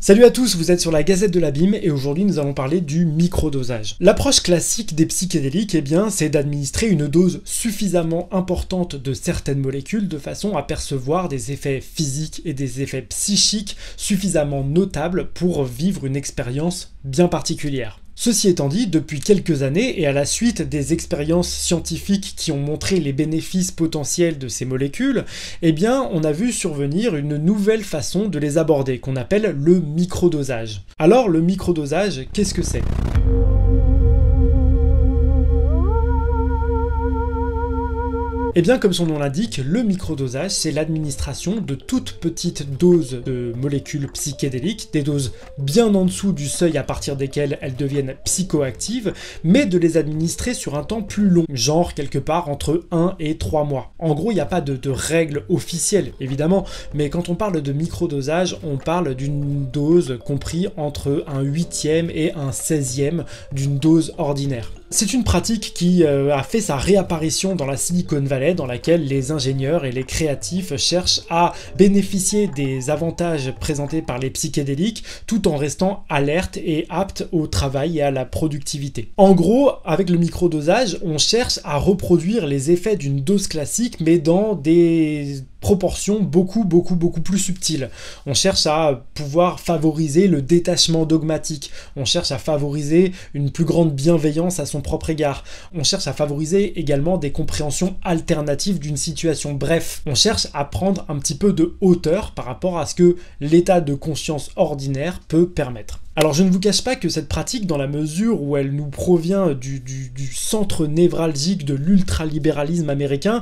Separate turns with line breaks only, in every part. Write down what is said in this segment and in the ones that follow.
Salut à tous, vous êtes sur la Gazette de l'Abîme et aujourd'hui nous allons parler du microdosage. L'approche classique des psychédéliques, c'est d'administrer une dose suffisamment importante de certaines molécules de façon à percevoir des effets physiques et des effets psychiques suffisamment notables pour vivre une expérience bien particulière. Ceci étant dit, depuis quelques années, et à la suite des expériences scientifiques qui ont montré les bénéfices potentiels de ces molécules, on a vu survenir une nouvelle façon de les aborder, qu'on appelle le microdosage. Alors, le microdosage, qu'est-ce que c'est ? Comme son nom l'indique, le microdosage, c'est l'administration de toutes petites doses de molécules psychédéliques, des doses bien en dessous du seuil à partir desquelles elles deviennent psychoactives, mais de les administrer sur un temps plus long, genre quelque part entre 1 et 3 mois. En gros, il n'y a pas de règles officielles, évidemment, mais quand on parle de microdosage, on parle d'une dose comprise entre un 8e et un 16e d'une dose ordinaire. C'est une pratique qui a fait sa réapparition dans la Silicon Valley, dans laquelle les ingénieurs et les créatifs cherchent à bénéficier des avantages présentés par les psychédéliques tout en restant alertes et aptes au travail et à la productivité. En gros, avec le microdosage, on cherche à reproduire les effets d'une dose classique mais dans des proportions beaucoup plus subtiles. On cherche à pouvoir favoriser le détachement dogmatique, on cherche à favoriser une plus grande bienveillance à son propre égard, on cherche à favoriser également des compréhensions alternatives d'une situation. Bref, on cherche à prendre un petit peu de hauteur par rapport à ce que l'état de conscience ordinaire peut permettre. Alors je ne vous cache pas que cette pratique, dans la mesure où elle nous provient du centre névralgique de l'ultralibéralisme américain,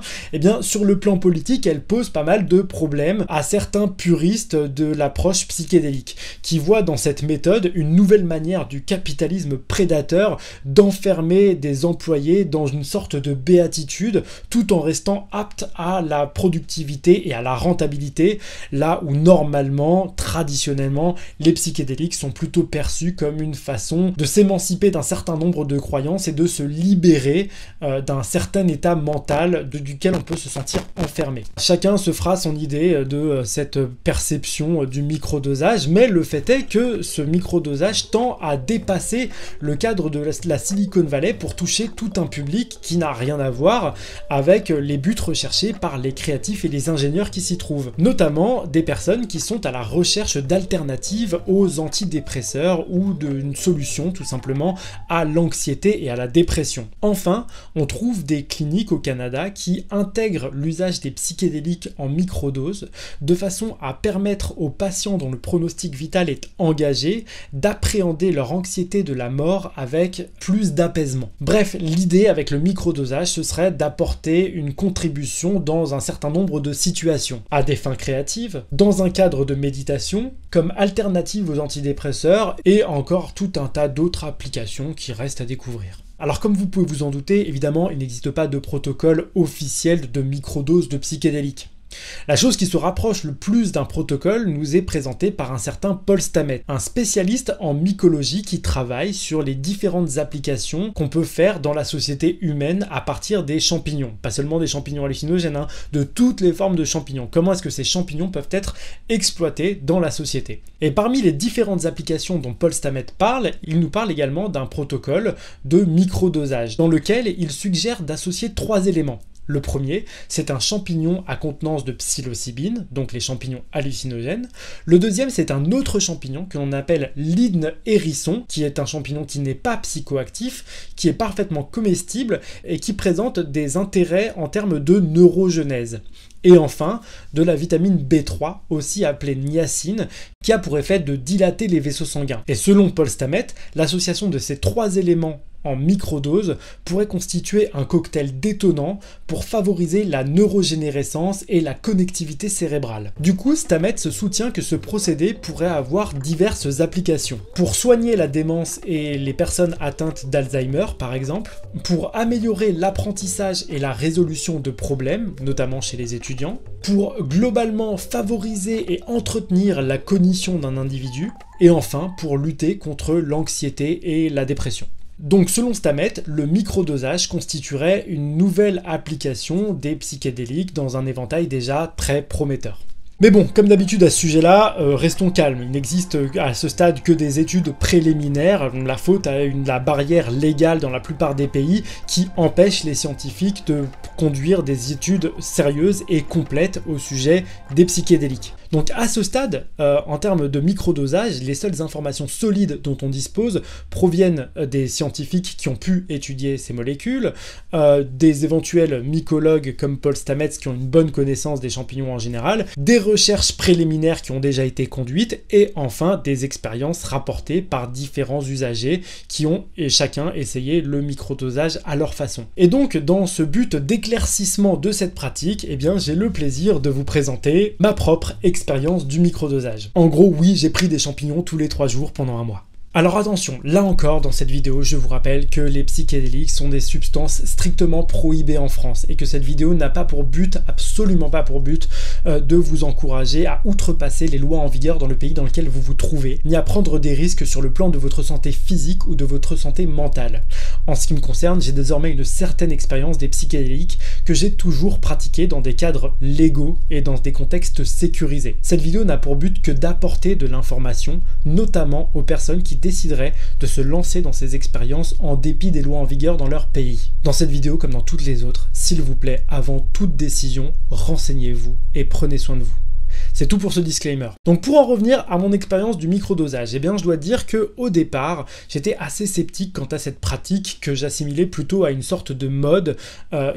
sur le plan politique, elle pose pas mal de problèmes à certains puristes de l'approche psychédélique, qui voient dans cette méthode une nouvelle manière du capitalisme prédateur d'enfermer des employés dans une sorte de béatitude, tout en restant aptes à la productivité et à la rentabilité, là où normalement, traditionnellement, les psychédéliques sont plutôt perçu comme une façon de s'émanciper d'un certain nombre de croyances et de se libérer d'un certain état mental duquel on peut se sentir enfermé. Chacun se fera son idée de cette perception du microdosage, mais le fait est que ce microdosage tend à dépasser le cadre de la Silicon Valley pour toucher tout un public qui n'a rien à voir avec les buts recherchés par les créatifs et les ingénieurs qui s'y trouvent, notamment des personnes qui sont à la recherche d'alternatives aux antidépresseurs ou d'une solution tout simplement à l'anxiété et à la dépression. Enfin, on trouve des cliniques au Canada qui intègrent l'usage des psychédéliques en microdose de façon à permettre aux patients dont le pronostic vital est engagé d'appréhender leur anxiété de la mort avec plus d'apaisement. Bref, l'idée avec le microdosage, ce serait d'apporter une contribution dans un certain nombre de situations, à des fins créatives, dans un cadre de méditation, comme alternative aux antidépresseurs, et encore tout un tas d'autres applications qui restent à découvrir. Alors comme vous pouvez vous en douter, évidemment, il n'existe pas de protocole officiel de microdose de psychédéliques. La chose qui se rapproche le plus d'un protocole nous est présentée par un certain Paul Stamets, un spécialiste en mycologie qui travaille sur les différentes applications qu'on peut faire dans la société humaine à partir des champignons. Pas seulement des champignons hallucinogènes, de toutes les formes de champignons. Comment est-ce que ces champignons peuvent être exploités dans la société? Et parmi les différentes applications dont Paul Stamets parle, il nous parle également d'un protocole de microdosage, dans lequel il suggère d'associer 3 éléments. Le premier, c'est un champignon à contenance de psilocybine, donc les champignons hallucinogènes. Le deuxième, c'est un autre champignon que l'on appelle l'hydne hérisson, qui est un champignon qui n'est pas psychoactif, qui est parfaitement comestible et qui présente des intérêts en termes de neurogenèse. Et enfin, de la vitamine B3, aussi appelée niacine, qui a pour effet de dilater les vaisseaux sanguins. Et selon Paul Stamets, l'association de ces 3 éléments en microdose pourrait constituer un cocktail détonnant pour favoriser la neurogénérescence et la connectivité cérébrale. Du coup, Stamets soutient que ce procédé pourrait avoir diverses applications. Pour soigner la démence et les personnes atteintes d'Alzheimer, par exemple, pour améliorer l'apprentissage et la résolution de problèmes, notamment chez les étudiants, pour globalement favoriser et entretenir la cognition d'un individu, et enfin pour lutter contre l'anxiété et la dépression. Donc selon Stamets, le microdosage constituerait une nouvelle application des psychédéliques dans un éventail déjà très prometteur. Mais bon, comme d'habitude à ce sujet-là, restons calmes. Il n'existe à ce stade que des études préliminaires. La faute à la barrière légale dans la plupart des pays qui empêche les scientifiques de conduire des études sérieuses et complètes au sujet des psychédéliques. Donc à ce stade, en termes de microdosage, les seules informations solides dont on dispose proviennent des scientifiques qui ont pu étudier ces molécules, des éventuels mycologues comme Paul Stamets qui ont une bonne connaissance des champignons en général, des recherches préliminaires qui ont déjà été conduites, et enfin des expériences rapportées par différents usagers qui ont chacun essayé le microdosage à leur façon. Et donc dans ce but d'éclaircissement de cette pratique, eh bien j'ai le plaisir de vous présenter ma propre expérience du microdosage. En gros, oui, j'ai pris des champignons tous les 3 jours pendant un mois. Alors attention, là encore dans cette vidéo, je vous rappelle que les psychédéliques sont des substances strictement prohibées en France et que cette vidéo n'a pas pour but, absolument pas pour but, de vous encourager à outrepasser les lois en vigueur dans le pays dans lequel vous vous trouvez, ni à prendre des risques sur le plan de votre santé physique ou de votre santé mentale. En ce qui me concerne, j'ai désormais une certaine expérience des psychédéliques que j'ai toujours pratiquée dans des cadres légaux et dans des contextes sécurisés. Cette vidéo n'a pour but que d'apporter de l'information, notamment aux personnes qui décideraient de se lancer dans ces expériences en dépit des lois en vigueur dans leur pays. Dans cette vidéo, comme dans toutes les autres, s'il vous plaît, avant toute décision, renseignez-vous et prenez soin de vous. C'est tout pour ce disclaimer. Donc pour en revenir à mon expérience du microdosage, eh bien je dois dire que au départ, j'étais assez sceptique quant à cette pratique que j'assimilais plutôt à une sorte de mode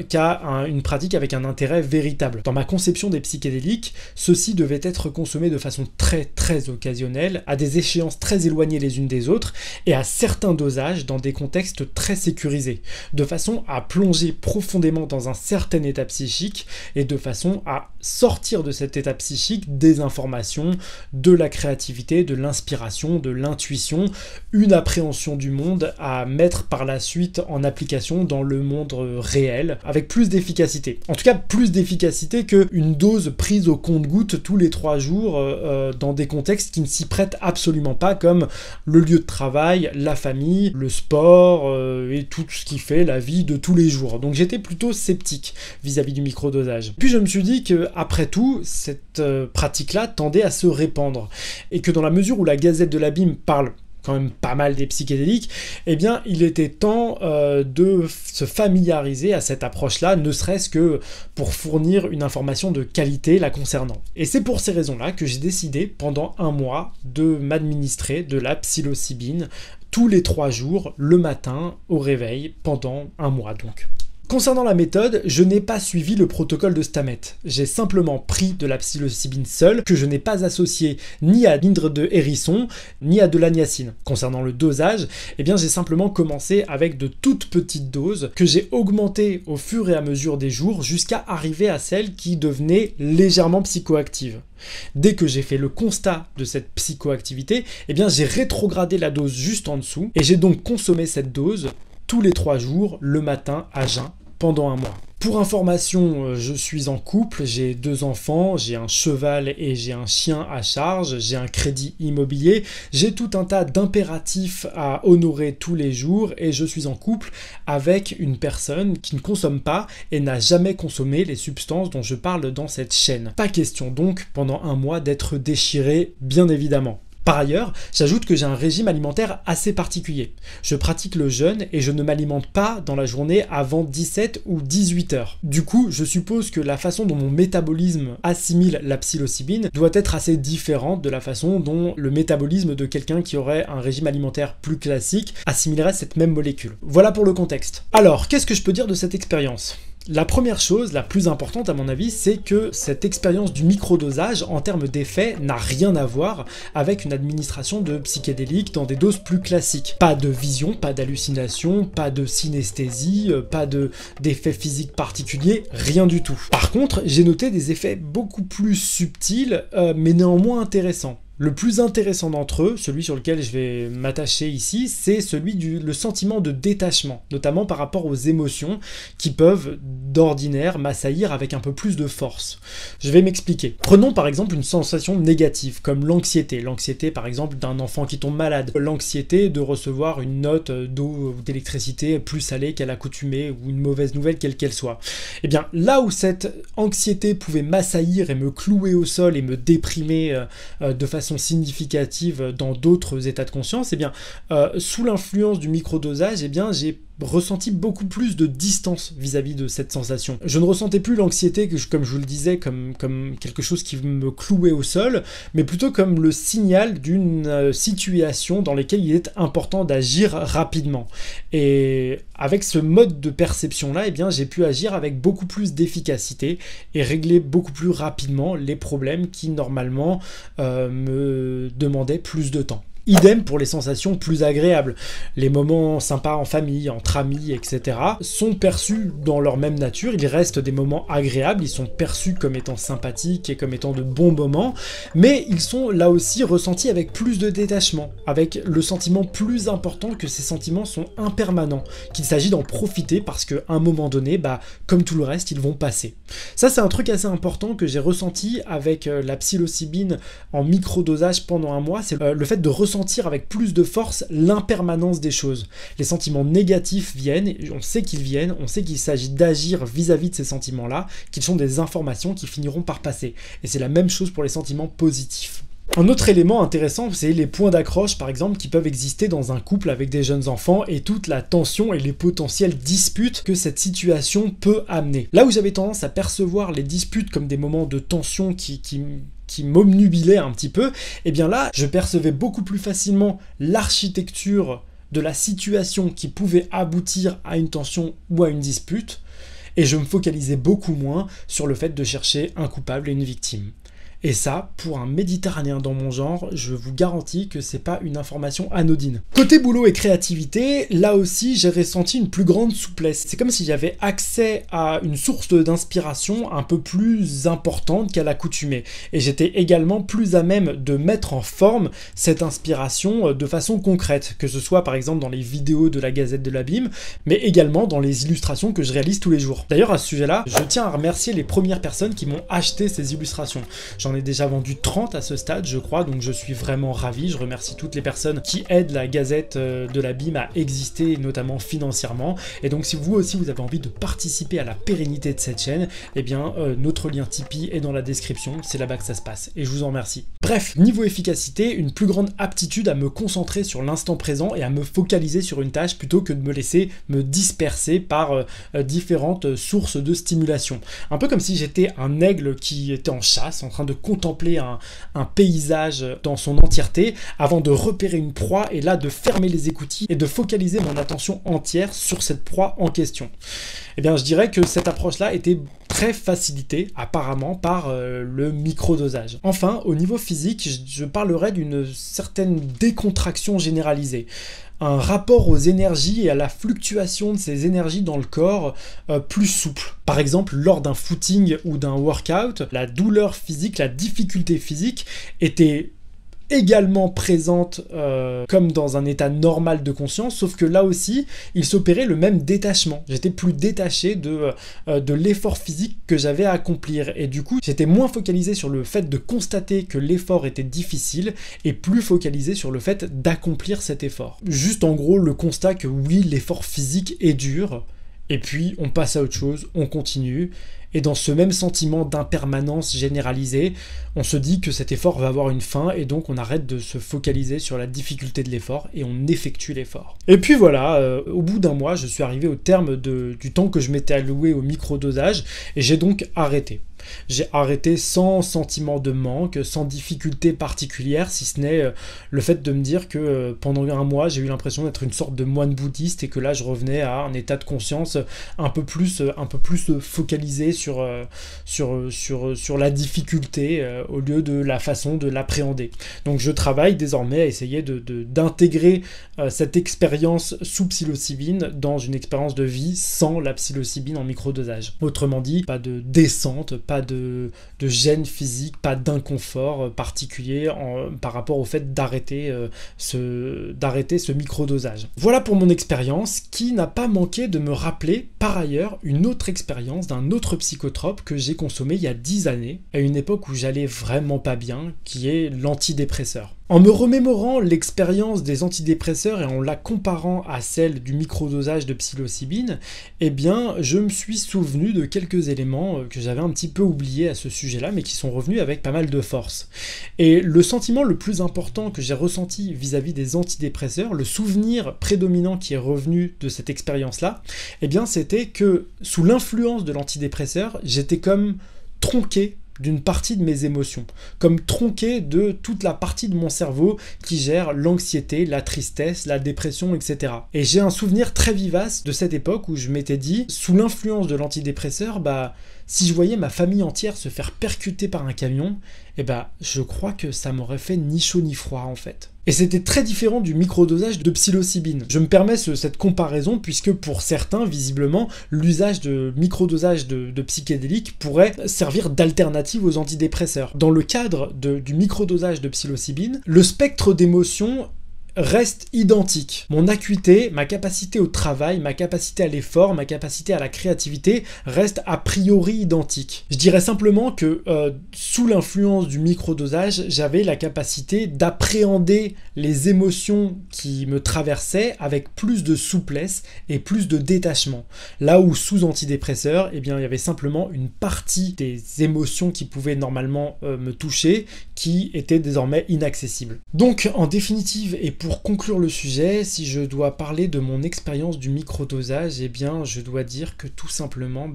qu'à une pratique avec un intérêt véritable. Dans ma conception des psychédéliques, ceux-ci devaient être consommés de façon très occasionnelle, à des échéances très éloignées les unes des autres, et à certains dosages dans des contextes très sécurisés, de façon à plonger profondément dans un certain état psychique, et de façon à sortir de cet état psychique des informations, de la créativité, de l'inspiration, de l'intuition, une appréhension du monde à mettre par la suite en application dans le monde réel, avec plus d'efficacité. En tout cas, plus d'efficacité qu'une dose prise au compte-gouttes tous les 3 jours dans des contextes qui ne s'y prêtent absolument pas, comme le lieu de travail, la famille, le sport et tout ce qui fait la vie de tous les jours. Donc j'étais plutôt sceptique vis-à-vis du microdosage. Puis je me suis dit que après tout, cette pratique-là tendait à se répandre, et que dans la mesure où la Gazette de l'Abîme parle quand même pas mal des psychédéliques, eh bien il était temps de se familiariser à cette approche-là, ne serait-ce que pour fournir une information de qualité la concernant. Et c'est pour ces raisons-là que j'ai décidé pendant un mois de m'administrer de la psilocybine tous les 3 jours, le matin, au réveil, pendant un mois donc. Concernant la méthode, je n'ai pas suivi le protocole de Stamets. J'ai simplement pris de la psilocybine seule, que je n'ai pas associée ni à l'hydre de hérisson, ni à de la niacine. Concernant le dosage, eh bien j'ai simplement commencé avec de toutes petites doses, que j'ai augmentées au fur et à mesure des jours, jusqu'à arriver à celles qui devenaient légèrement psychoactives. Dès que j'ai fait le constat de cette psychoactivité, eh bien j'ai rétrogradé la dose juste en dessous, et j'ai donc consommé cette dose tous les 3 jours, le matin, à jeun, pendant un mois. Pour information, je suis en couple, j'ai 2 enfants, j'ai un cheval et j'ai un chien à charge, j'ai un crédit immobilier, j'ai tout un tas d'impératifs à honorer tous les jours, et je suis en couple avec une personne qui ne consomme pas et n'a jamais consommé les substances dont je parle dans cette chaîne. Pas question donc, pendant un mois, d'être déchiré, bien évidemment. Par ailleurs, j'ajoute que j'ai un régime alimentaire assez particulier. Je pratique le jeûne et je ne m'alimente pas dans la journée avant 17 ou 18 heures. Du coup, je suppose que la façon dont mon métabolisme assimile la psilocybine doit être assez différente de la façon dont le métabolisme de quelqu'un qui aurait un régime alimentaire plus classique assimilerait cette même molécule. Voilà pour le contexte. Alors, qu'est-ce que je peux dire de cette expérience ? La première chose, la plus importante à mon avis, c'est que cette expérience du microdosage, en termes d'effets, n'a rien à voir avec une administration de psychédéliques dans des doses plus classiques. Pas de vision, pas d'hallucination, pas de synesthésie, pas d'effets physiques particuliers, rien du tout. Par contre, j'ai noté des effets beaucoup plus subtils, mais néanmoins intéressants. Le plus intéressant d'entre eux, celui sur lequel je vais m'attacher ici, c'est le sentiment de détachement, notamment par rapport aux émotions qui peuvent d'ordinaire m'assaillir avec un peu plus de force. Je vais m'expliquer. Prenons par exemple une sensation négative, comme l'anxiété. L'anxiété par exemple d'un enfant qui tombe malade, l'anxiété de recevoir une note d'eau ou d'électricité plus salée qu'à l'accoutumée, ou une mauvaise nouvelle quelle qu'elle soit. Et bien là où cette anxiété pouvait m'assaillir et me clouer au sol et me déprimer de façon significative dans d'autres états de conscience, eh bien, sous l'influence du microdosage, eh bien, j'ai ressenti beaucoup plus de distance vis-à-vis de cette sensation. Je ne ressentais plus l'anxiété, comme je vous le disais, comme quelque chose qui me clouait au sol, mais plutôt comme le signal d'une situation dans laquelle il est important d'agir rapidement. Et avec ce mode de perception-là, eh bien, j'ai pu agir avec beaucoup plus d'efficacité et régler beaucoup plus rapidement les problèmes qui, normalement, me demandaient plus de temps. Idem pour les sensations plus agréables. Les moments sympas en famille, entre amis, etc. sont perçus dans leur même nature. Ils restent des moments agréables, ils sont perçus comme étant sympathiques et comme étant de bons moments, mais ils sont là aussi ressentis avec plus de détachement, avec le sentiment plus important que ces sentiments sont impermanents, qu'il s'agit d'en profiter parce qu'à un moment donné, comme tout le reste, ils vont passer. Ça, c'est un truc assez important que j'ai ressenti avec la psilocybine en microdosage pendant un mois, c'est le fait de ressentir avec plus de force l'impermanence des choses. Les sentiments négatifs viennent, on sait qu'ils viennent, on sait qu'il s'agit d'agir vis-à-vis de ces sentiments-là, qu'ils sont des informations qui finiront par passer. Et c'est la même chose pour les sentiments positifs. Un autre élément intéressant, c'est les points d'accroche, par exemple, qui peuvent exister dans un couple avec des jeunes enfants et toute la tension et les potentielles disputes que cette situation peut amener. Là où j'avais tendance à percevoir les disputes comme des moments de tension qui m'obnubilait un petit peu, et bien là, je percevais beaucoup plus facilement l'architecture de la situation qui pouvait aboutir à une tension ou à une dispute, et je me focalisais beaucoup moins sur le fait de chercher un coupable et une victime. Et ça, pour un méditerranéen dans mon genre, je vous garantis que c'est pas une information anodine. Côté boulot et créativité, là aussi j'ai ressenti une plus grande souplesse. C'est comme si j'avais accès à une source d'inspiration un peu plus importante qu'à l'accoutumée. Et j'étais également plus à même de mettre en forme cette inspiration de façon concrète, que ce soit par exemple dans les vidéos de la Gazette de l'Abîme, mais également dans les illustrations que je réalise tous les jours. D'ailleurs à ce sujet-là, je tiens à remercier les premières personnes qui m'ont acheté ces illustrations. J'en ai déjà vendu 30 à ce stade, je crois, donc je suis vraiment ravi. Je remercie toutes les personnes qui aident la Gazette de l'Abîme à exister, notamment financièrement. Et donc si vous aussi vous avez envie de participer à la pérennité de cette chaîne, eh bien notre lien Tipeee est dans la description, c'est là-bas que ça se passe. Et je vous en remercie. Bref, niveau efficacité, une plus grande aptitude à me concentrer sur l'instant présent et à me focaliser sur une tâche plutôt que de me laisser me disperser par différentes sources de stimulation. Un peu comme si j'étais un aigle qui était en chasse, en train de contempler un paysage dans son entièreté avant de repérer une proie et là de fermer les écoutilles et de focaliser mon attention entière sur cette proie en question. Eh bien je dirais que cette approche-là était très facilitée apparemment par le microdosage. Enfin, au niveau physique, je parlerai d'une certaine décontraction généralisée. Un rapport aux énergies et à la fluctuation de ces énergies dans le corps plus souple. Par exemple, lors d'un footing ou d'un workout, la douleur physique, la difficulté physique était également présente comme dans un état normal de conscience, sauf que là aussi, il s'opérait le même détachement. J'étais plus détaché de l'effort physique que j'avais à accomplir. Et du coup, j'étais moins focalisé sur le fait de constater que l'effort était difficile et plus focalisé sur le fait d'accomplir cet effort. Juste en gros, le constat que oui, l'effort physique est dur, et puis on passe à autre chose, on continue. Et dans ce même sentiment d'impermanence généralisée, on se dit que cet effort va avoir une fin et donc on arrête de se focaliser sur la difficulté de l'effort et on effectue l'effort. Et puis voilà, au bout d'un mois, je suis arrivé au terme du temps que je m'étais alloué au microdosage et j'ai donc arrêté. J'ai arrêté sans sentiment de manque, sans difficulté particulière, si ce n'est le fait de me dire que pendant un mois, j'ai eu l'impression d'être une sorte de moine bouddhiste et que là, je revenais à un état de conscience un peu plus focalisé sur la difficulté au lieu de la façon de l'appréhender. Donc je travaille désormais à essayer d'intégrer cette expérience sous psilocybine dans une expérience de vie sans la psilocybine en microdosage. Autrement dit, pas de descente, pas pas de gêne physique, pas d'inconfort particulier par rapport au fait d'arrêter ce microdosage. Voilà pour mon expérience qui n'a pas manqué de me rappeler par ailleurs une autre expérience d'un autre psychotrope que j'ai consommé il y a 10 années, à une époque où j'allais vraiment pas bien, qui est l'antidépresseur. En me remémorant l'expérience des antidépresseurs et en la comparant à celle du microdosage de psilocybine, eh bien, je me suis souvenu de quelques éléments que j'avais un petit peu oubliés à ce sujet-là, mais qui sont revenus avec pas mal de force. Et le sentiment le plus important que j'ai ressenti vis-à-vis des antidépresseurs, le souvenir prédominant qui est revenu de cette expérience-là, eh bien, c'était que sous l'influence de l'antidépresseur, j'étais comme tronqué d'une partie de mes émotions, comme tronqué de toute la partie de mon cerveau qui gère l'anxiété, la tristesse, la dépression, etc. Et j'ai un souvenir très vivace de cette époque où je m'étais dit, sous l'influence de l'antidépresseur, si je voyais ma famille entière se faire percuter par un camion, je crois que ça m'aurait fait ni chaud ni froid en fait. Et c'était très différent du microdosage de psilocybine. Je me permets cette comparaison puisque pour certains, visiblement, l'usage de microdosage de psychédéliques pourrait servir d'alternative aux antidépresseurs. Dans le cadre du microdosage de psilocybine, le spectre d'émotions reste identique. Mon acuité, ma capacité au travail, ma capacité à l'effort, ma capacité à la créativité reste a priori identique. Je dirais simplement que sous l'influence du microdosage, j'avais la capacité d'appréhender les émotions qui me traversaient avec plus de souplesse et plus de détachement. Là où sous antidépresseur, il y avait simplement une partie des émotions qui pouvaient normalement me toucher qui étaient désormais inaccessibles. Donc en définitive et pour conclure le sujet, si je dois parler de mon expérience du microdosage, je dois dire que tout simplement,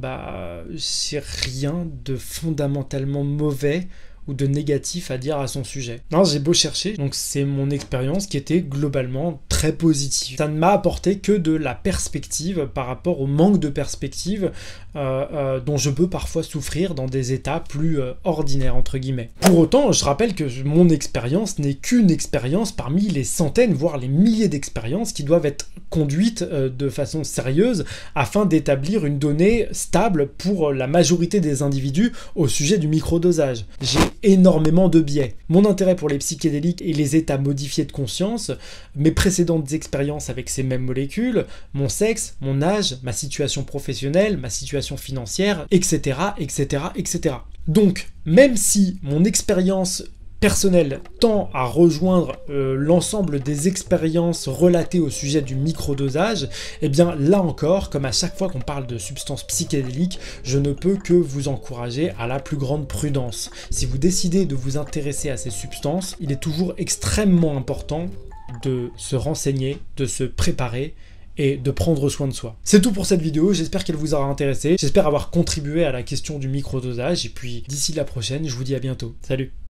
j'ai rien de fondamentalement mauvais ou de négatif à dire à son sujet. Non, j'ai beau chercher, donc c'est mon expérience qui était globalement très positive. Ça ne m'a apporté que de la perspective par rapport au manque de perspective dont je peux parfois souffrir dans des états plus ordinaires, entre guillemets. Pour autant, je rappelle que mon expérience n'est qu'une expérience parmi les centaines, voire les milliers d'expériences qui doivent être conduites de façon sérieuse afin d'établir une donnée stable pour la majorité des individus au sujet du microdosage. J'ai énormément de biais. Mon intérêt pour les psychédéliques et les états modifiés de conscience, mes précédentes expériences avec ces mêmes molécules, mon sexe, mon âge, ma situation professionnelle, ma situation financière, etc., etc., etc. Donc, même si mon expérience personnel tend à rejoindre l'ensemble des expériences relatées au sujet du microdosage, là encore, comme à chaque fois qu'on parle de substances psychédéliques, je ne peux que vous encourager à la plus grande prudence. Si vous décidez de vous intéresser à ces substances, il est toujours extrêmement important de se renseigner, de se préparer et de prendre soin de soi. C'est tout pour cette vidéo, j'espère qu'elle vous aura intéressé, j'espère avoir contribué à la question du microdosage, et puis d'ici la prochaine, je vous dis à bientôt. Salut!